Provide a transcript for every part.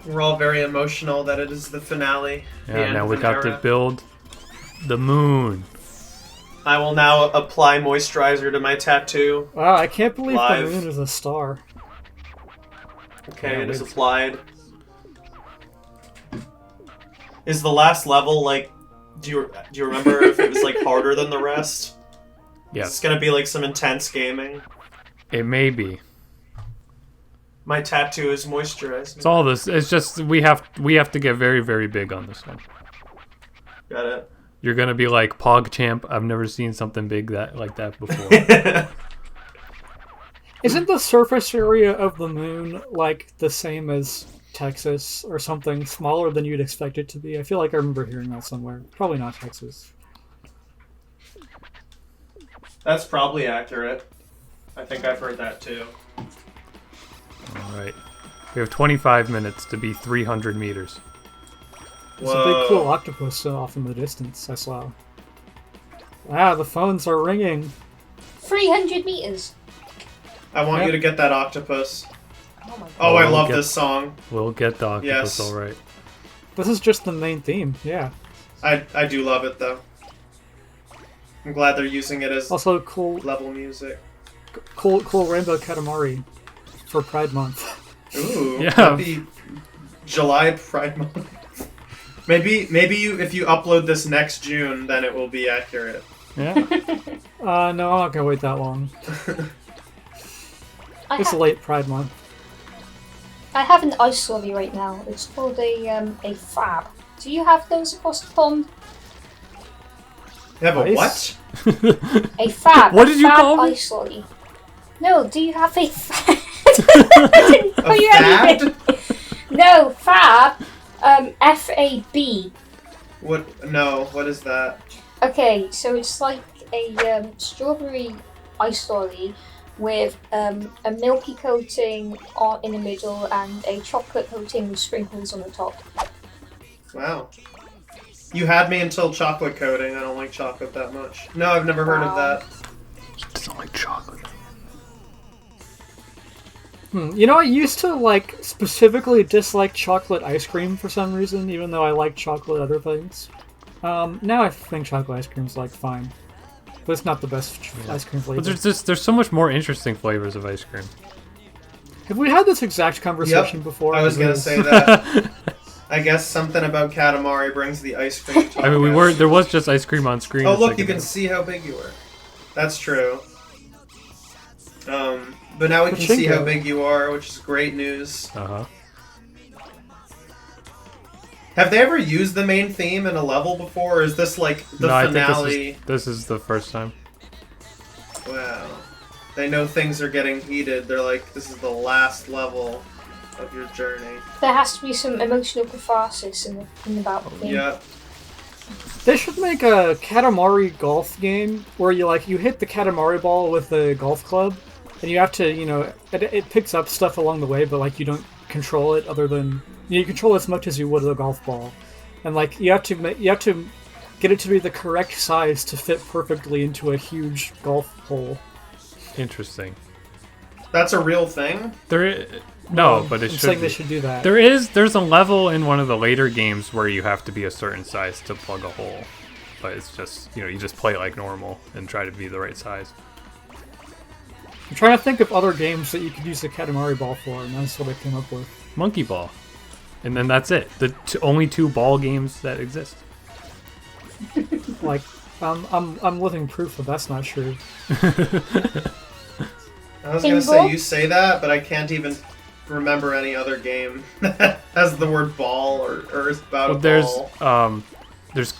We're all very emotional that it is the finale. Yeah, now we got to build the moon. I will now apply moisturizer to my tattoo. Wow, I can't believe Live. the moon is a star. Okay, Yeah, it is wait. applied. Is the last level like? Do you remember if it was like harder than the rest? Yes. It's gonna be like some intense gaming. It may be. My tattoo is moisturized. It's all this. It's just we have to get very, very big on this one. Got it. You're gonna be like PogChamp. I've never seen something big like that before. Isn't the surface area of the moon like the same as Texas or something smaller than you'd expect it to be? I feel like I remember hearing that somewhere. Probably not Texas. That's probably accurate. I think I've heard that too. All right. We have 25 minutes to be 300 meters. There's a big cool octopus off in the distance, I saw. Ah, the phones are ringing. 300 meters. I want you to get that octopus. Oh my god. Oh, I love this song. We'll get the octopus, Yes. all right. This is just the main theme, yeah. I do love it though. I'm glad they're using it as Also, cool level music. Rainbow Katamari for Pride Month. Ooh, Yeah. happy July Pride Month. Maybe if you upload this next June, then it will be accurate. Yeah. No, I'm not gonna wait that long. It's late Pride Month. I have an ice lolly right now. It's called a fab. Do you have those across the pond? You have a Ice? what? A fab. What did you call me? Ice lolly. No, do you have a fab? I didn't know you had fad? anything. No, fab. F-A-B. What? No. What is that? Okay, so it's like a strawberry ice lolly with a milky coating in the middle and a chocolate coating with sprinkles on the top. Wow. You had me until chocolate coating. I don't like chocolate that much. No, I've never heard of that. Doesn't like chocolate. You know, I used to, like, specifically dislike chocolate ice cream for some reason, even though I like chocolate other things. Now I think chocolate ice cream's, like, fine. But it's not the best ice cream flavor. But there's so much more interesting flavors of ice cream. Have we had this exact conversation before? I was gonna say that. I guess something about Katamari brings the ice cream talk I mean, out. there was just ice cream on screen. Oh a look, second you can ago. see how big you were. That's true. But now we can see how big you are, which is great news. Uh-huh. Have they ever used the main theme in a level before, or is this like the finale? I think this is the first time. Wow. They know things are getting heated. They're like, this is the last level of your journey. There has to be some emotional catharsis in the battle game. Yeah. They should make a Katamari golf game where you hit the Katamari ball with the golf club, and you have to, it picks up stuff along the way, but like you don't control it other than you control as much as you would a golf ball, and like you have to get it to be the correct size to fit perfectly into a huge golf hole. Interesting. That's a real thing? No, but it I'm should saying be. they should do that. There's a level in one of the later games where you have to be a certain size to plug a hole. But it's just, you just play like normal and try to be the right size. I'm trying to think of other games that you could use the Katamari ball for, and that's what I came up with. Monkey Ball. And then that's it. The only 2 ball games that exist. Like, I'm living proof that that's not true. I was gonna say, you say that, but I can't even remember any other game that has the word ball or is about a ball. There's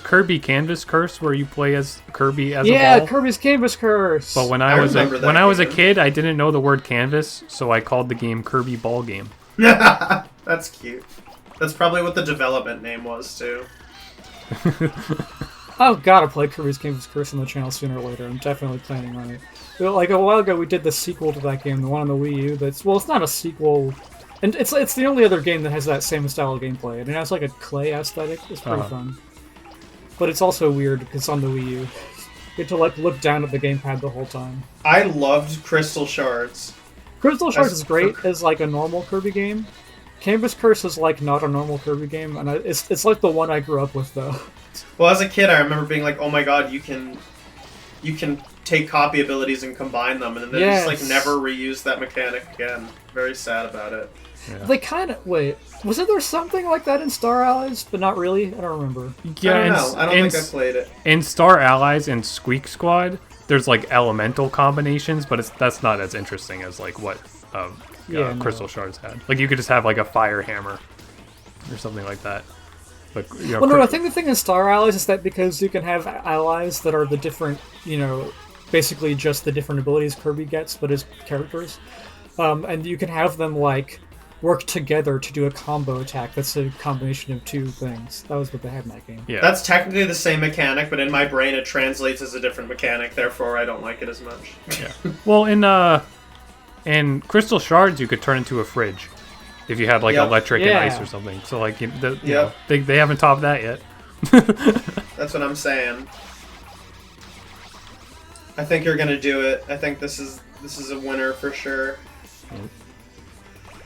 Kirby Canvas Curse where you play as Kirby as a ball. Yeah, Kirby's Canvas Curse. But when I was a kid, I didn't know the word canvas, so I called the game Kirby Ball Game. That's cute. That's probably what the development name was too. I've got to play Kirby's Canvas Curse on the channel sooner or later. I'm definitely planning on it. Like a while ago, we did the sequel to that game, the one on the Wii U. It's not a sequel, and it's the only other game that has that same style of gameplay. And it has like a clay aesthetic. It's pretty fun, but it's also weird because it's on the Wii U. You get to like look down at the gamepad the whole time. I loved Crystal Shards. Crystal Shards is great as like a normal Kirby game, Canvas Curse is like not a normal Kirby game, and it's like the one I grew up with though. Well, as a kid, I remember being like, "Oh my god, you can take copy abilities and combine them," and then they just like never reuse that mechanic again. Very sad about it. Yeah. They kind of was there something like that in Star Allies, but not really. I don't remember. Yeah, I don't know. I don't think I played it. In Star Allies and Squeak Squad, there's like elemental combinations, but that's not as interesting as like what Crystal Shards had. Like you could just have like a fire hammer or something like that. But I think the thing in Star Allies is that because you can have allies that are the different, basically just the different abilities Kirby gets, but as characters, and you can have them like work together to do a combo attack that's a combination of two things. That was what they had in that game. Yeah. That's technically the same mechanic, but in my brain it translates as a different mechanic, therefore I don't like it as much. Yeah. Well, in Crystal Shards you could turn into a fridge if you had like electric and ice or something. So like they haven't topped that yet. That's what I'm saying. I think you're gonna do it. I think this is a winner for sure.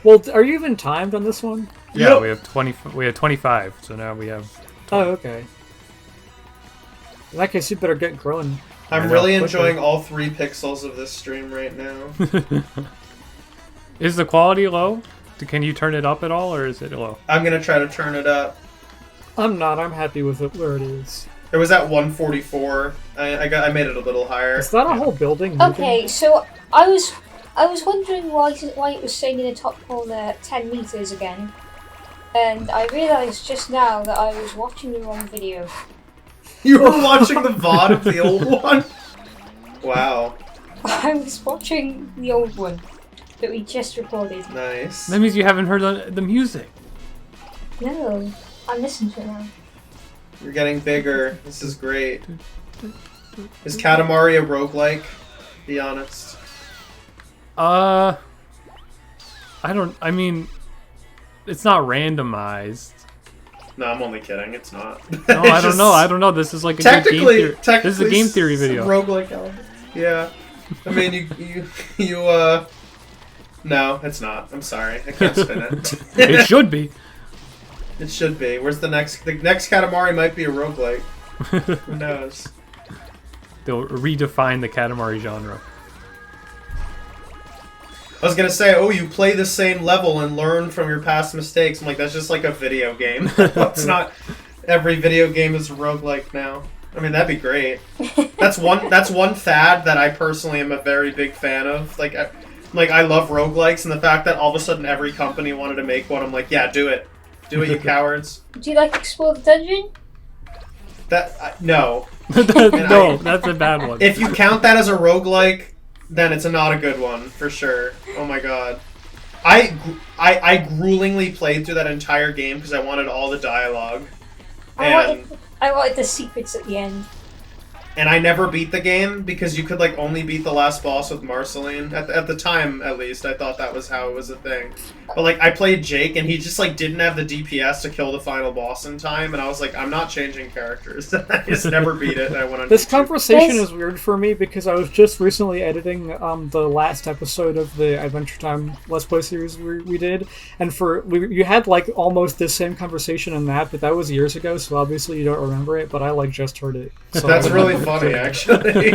Well, are you even timed on this one? Yeah, yep. We have 25, so now we have 20. Oh, okay. In that case, you better get growing. I'm really enjoying all 3 pixels of this stream right now. Is the quality low? Can you turn it up at all, or is it low? I'm gonna try to turn it up. I'm not. I'm happy with it where it is. It was at 144. I made it a little higher. Is that a whole building? Okay, so I was wondering why it was saying in the top corner 10 meters again, and I realized just now that I was watching the wrong video. You were watching the VOD of the old one? Wow. I was watching the old one that we just recorded. Nice. That means you haven't heard the music. No, I'm listening to it now. You're getting bigger. This is great. Is Katamari a roguelike? Be honest. I mean, it's not randomized. No, I'm only kidding. It's not. No, I don't know. This is like a technically, this is a game theory video. Roguelike element. Yeah. I mean, you no, it's not. I'm sorry. I can't spin it. It should be. It should be. Where's the next Katamari might be a roguelike. Who knows? They'll redefine the Katamari genre. I was gonna say, you play the same level and learn from your past mistakes. I'm like, that's just like a video game. It's not. Every video game is a roguelike now. I mean, that'd be great. That's one fad that I personally am a very big fan of. Like I love roguelikes, and the fact that all of a sudden every company wanted to make one, I'm like, yeah, do it. Do it, you cowards. Do you like Explore the Dungeon? No. No, that's a bad one. If you count that as a roguelike, then it's not a good one, for sure. Oh my god. I gruelingly played through that entire game because I wanted all the dialogue. I wanted the secrets at the end. And I never beat the game because you could like only beat the last boss with Marceline. At the time, at least, I thought that was how it was a thing. But like, I played Jake and he just like didn't have the DPS to kill the final boss in time, and I was like, I'm not changing characters. I just never beat it. And I went on This YouTube. conversation is weird for me because I was just recently editing the last episode of the Adventure Time Let's Play series we did, and you had like almost the same conversation in that, but that was years ago, so obviously you don't remember it. But I like just heard it. So that's really funny, actually.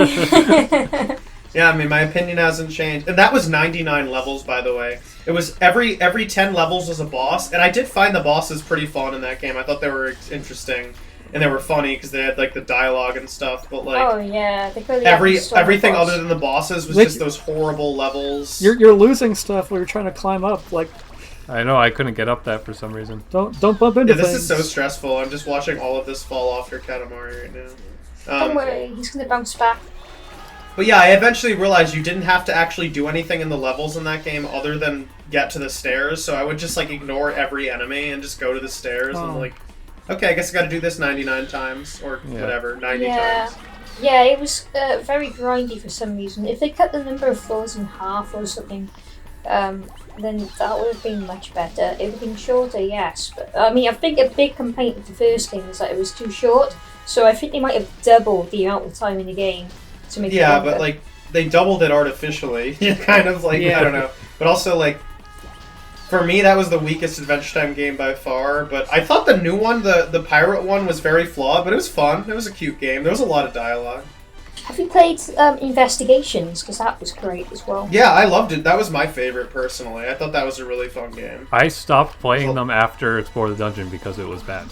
Yeah, I mean, my opinion hasn't changed. And that was 99 levels, by the way. It was every 10 levels was a boss, and I did find the bosses pretty fun in that game. I thought they were interesting, and they were funny because they had like the dialogue and stuff. But like, oh yeah, they really everything other than the bosses was just those horrible levels. You're losing stuff while you're trying to climb up. Like, I know, I couldn't get up that for some reason. Don't bump into this things. is so stressful. I'm just watching all of this fall off your Katamari right now. Don't worry, he's gonna bounce back. But yeah, I eventually realized you didn't have to actually do anything in the levels in that game other than get to the stairs, so I would just like ignore every enemy and just go to the stairs and like, okay, I guess I gotta do this 99 times, or whatever, 90 times. Yeah, it was very grindy for some reason. If they cut the number of floors in half or something, then that would have been much better. It would have been shorter, yes, but I mean, I think a big complaint with the first game is that it was too short, so I think they might have doubled the amount of time in the game to make it longer. But like, they doubled it artificially, kind of like, I don't know. But also like, For me, that was the weakest Adventure Time game by far, but I thought the new one, the pirate one, was very flawed, but it was fun. It was a cute game. There was a lot of dialogue. Have you played Investigations? Because that was great as well. Yeah, I loved it. That was my favorite, personally. I thought that was a really fun game. I stopped playing them after Explore the Dungeon because it was bad.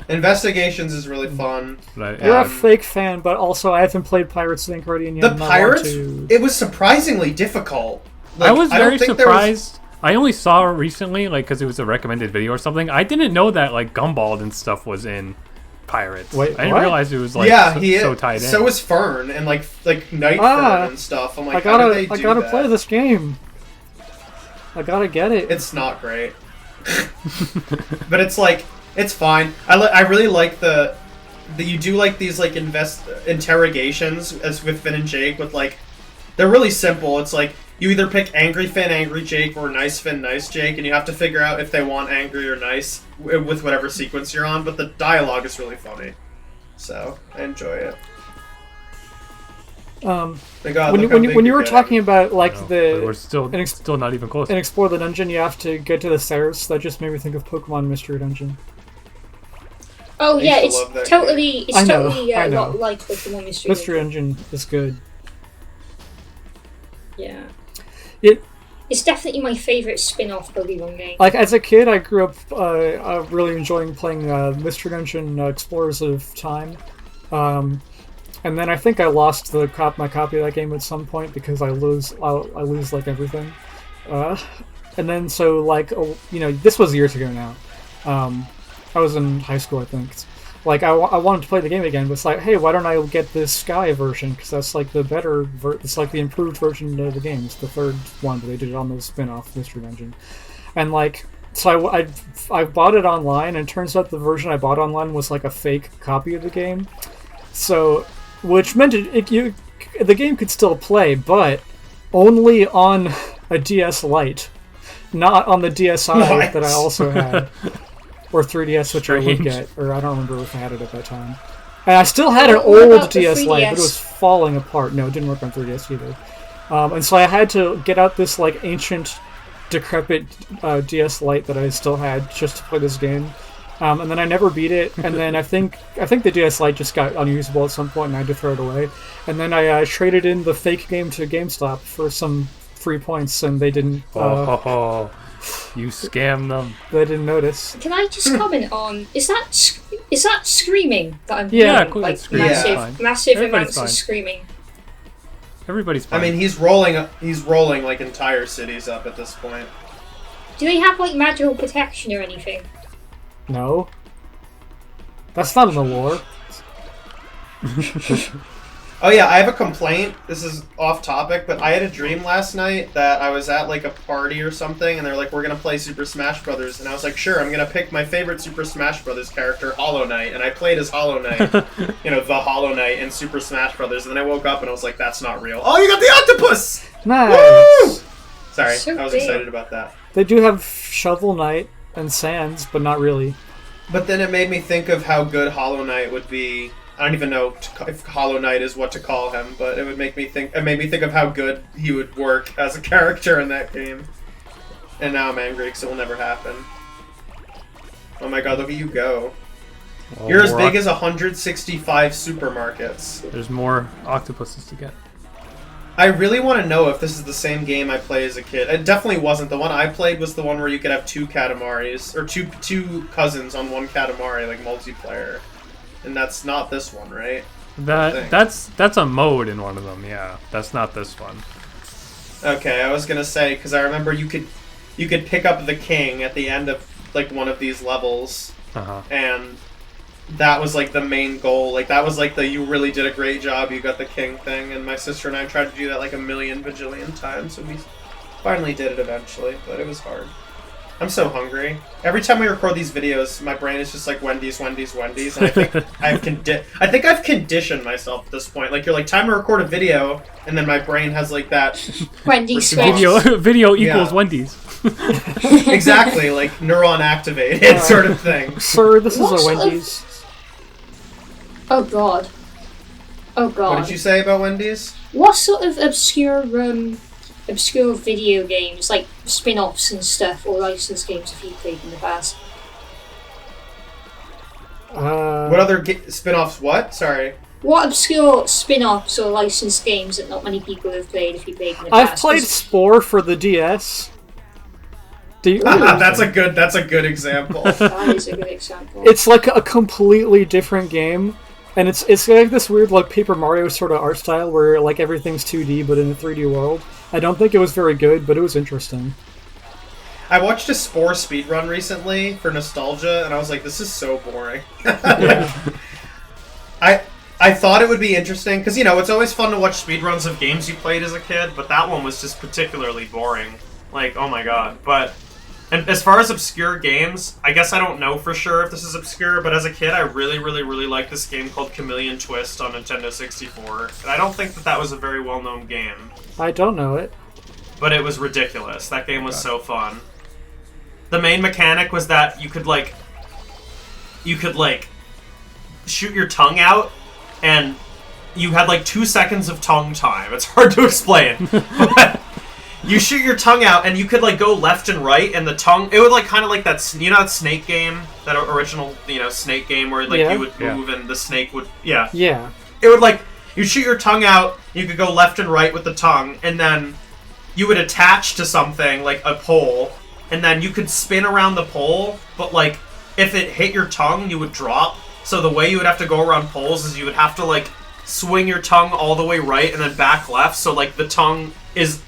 Investigations is really fun. You're a fake fan, but also I haven't played Pirates of the Caribbean yet. The Pirates, it was surprisingly difficult. Like, I was very surprised. I only saw it recently, like, because it was a recommended video or something. I didn't know that, like, Gumball and stuff was in Pirates. Wait, I didn't realize it was, like, so tied in. So was Fern and, like Night Fern and stuff. I'm like, how did they do I gotta play this game. I gotta get it. It's not great. But it's, like, it's fine. I really like the you do, like, these, like, interrogations as with Finn and Jake with, like, they're really simple. It's like, you either pick Angry Finn, Angry Jake, or Nice Finn, Nice Jake, and you have to figure out if they want angry or nice with whatever sequence you're on, but the dialogue is really funny. So, I enjoy it. When you were talking about, like, we're still not even close. In Explore the Dungeon, you have to get to the stairs. That just made me think of Pokemon Mystery Dungeon. Oh yeah, it's totally I know. not like Pokemon Mystery Dungeon is good. Yeah. It's definitely my favourite spin-off Pokemon game. Like, as a kid, I grew up really enjoying playing Mystery Dungeon Explorers of Time. And then I think I lost my copy of that game at some point because I lose like everything. And then so, like, this was years ago now. I was in high school, I think. Like, I wanted to play the game again, but it's like, hey, why don't I get this Sky version? Because that's, like, the better it's, like, the improved version of the game. It's the third one, but they did it on the spin-off Mystery Dungeon. And, like, so I bought it online, and it turns out the version I bought online was, like, a fake copy of the game. So, which meant the game could still play, but only on a DS Lite. Not on the DSi that I also had. Or 3DS, which I would get, or I don't remember if I had it at that time. And I still had an old DS Lite, but it was falling apart. No, it didn't work on 3DS either. And so I had to get out this, like, ancient, decrepit DS Lite that I still had just to play this game. And then I never beat it. And then I think the DS Lite just got unusable at some point, and I had to throw it away. And then I traded in the fake game to GameStop for some free points, and they didn't. You scam them. They didn't notice. Can I just comment on is that screaming that I'm hearing? Like screaming. massive amounts of screaming. Everybody's fine. I mean, he's rolling like entire cities up at this point. Do they have, like, magical protection or anything? No. That's not in the lore. Oh yeah, I have a complaint. This is off topic, but I had a dream last night that I was at, like, a party or something, and they're like, we're gonna play Super Smash Brothers, and I was like, sure, I'm gonna pick my favorite Super Smash Brothers character, Hollow Knight, and I played as Hollow Knight, the Hollow Knight in Super Smash Brothers, and then I woke up and I was like, that's not real. Oh, you got the octopus! Nice! Woo! Sorry, So I was big. excited about that. They do have Shovel Knight and Sans, but not really. But then it made me think of how good Hollow Knight would be. I don't even know if Hollow Knight is what to call him, but it made me think of how good he would work as a character in that game. And now I'm angry because it will never happen. Oh my god, look at you go. Well, you're as big as 165 supermarkets. There's more octopuses to get. I really want to know if this is the same game I played as a kid. It definitely wasn't. The one I played was the one where you could have two Katamaris, or two cousins on one Katamari, like multiplayer. And that's not this one, right? That's a mode in one of them, yeah. That's not this one. Okay, I was gonna say, because I remember you could pick up the king at the end of, like, one of these levels. And that was, like, the main goal. Like, that was, like, you really did a great job, you got the king thing, and my sister and I tried to do that, like, a million bajillion times, so we finally did it eventually, but it was hard. I'm so hungry. Every time we record these videos, my brain is just like Wendy's, Wendy's, Wendy's, and I think I've conditioned myself at this point. Like, you're like, time to record a video, and then my brain has, like, that Wendy's video equals Wendy's. Exactly, like neuron activated sort of thing. Sir, this is a Wendy's. Oh god. Oh god. What did you say about Wendy's? What sort of obscure obscure video games, like spin-offs and stuff, or licensed games if you played in the past. What other spin-offs? What? Sorry. What obscure spin-offs or licensed games that not many people have played if you played in the past? I've played Spore for the DS. That's a good example. That is a good example. It's like a completely different game, and it's like this weird like Paper Mario sort of art style where like everything's 2D but in a 3D world. I don't think it was very good, but it was interesting. I watched a Spore speedrun recently for nostalgia, and I was like, this is so boring. Yeah. I thought it would be interesting, because, you know, it's always fun to watch speedruns of games you played as a kid, but that one was just particularly boring. Like, oh my god. But, and as far as obscure games, I guess I don't know for sure if this is obscure, but as a kid, I really, really, really liked this game called Chameleon Twist on Nintendo 64. And I don't think that was a very well-known game. I don't know it. But it was ridiculous. That game was so fun. The main mechanic was that you could shoot your tongue out, and you had like 2 seconds of tongue time. It's hard to explain. But you shoot your tongue out, and you could like go left and right, and the tongue, it would like kind of like that, you know, that snake game, that original, you know, snake game where like you would move and the snake would, yeah. It would like, you shoot your tongue out, you could go left and right with the tongue, and then you would attach to something like a pole, and then you could spin around the pole, but like if it hit your tongue, you would drop. So the way you would have to go around poles is you would have to like swing your tongue all the way right and then back left. So like the tongue is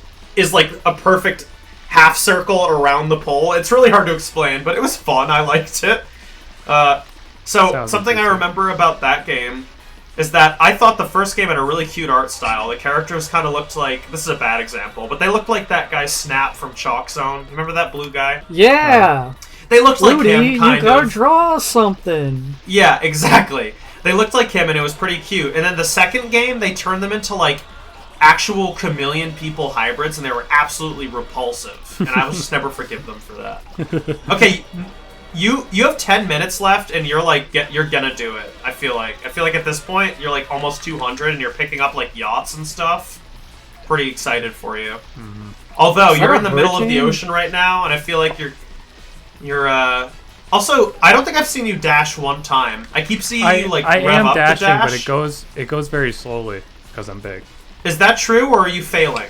like a perfect half circle around the pole. It's really hard to explain, but it was fun. I liked it. So something I remember about that game is that I thought the first game had a really cute art style. The characters kind of looked like, this is a bad example, but they looked like that guy Snap from Chalk Zone. Remember that blue guy? Yeah. They looked Rudy, like him, kind of. You gotta draw something. Yeah, exactly. They looked like him, and it was pretty cute. And then the second game, they turned them into, like, actual chameleon people hybrids, and they were absolutely repulsive. And I will just never forgive them for that. Okay, you have 10 minutes left, and you're, like, you're gonna do it, I feel like. I feel like at this point, you're, like, almost 200, and you're picking up, like, yachts and stuff. Pretty excited for you. Mm-hmm. Although, you're in the middle of the ocean right now, and I feel like you're also, I don't think I've seen you dash one time. I keep seeing you like I rev am up dashing, the dash. but it goes very slowly because I'm big. Is that true, or are you failing?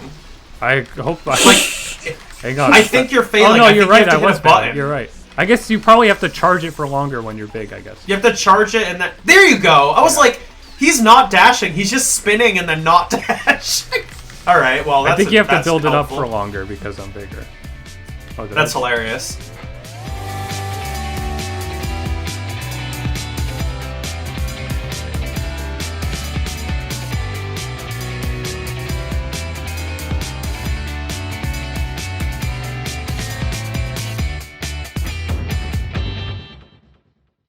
I hope. Hang on. I think you're failing. Oh no, you're right. I was failing. You're right. I guess you probably have to charge it for longer when you're big. I guess you have to charge it, and then there you go. I was like, he's not dashing. He's just spinning and then not dashing. All right. Well, I think you have to build it up for longer because I'm bigger. That's hilarious.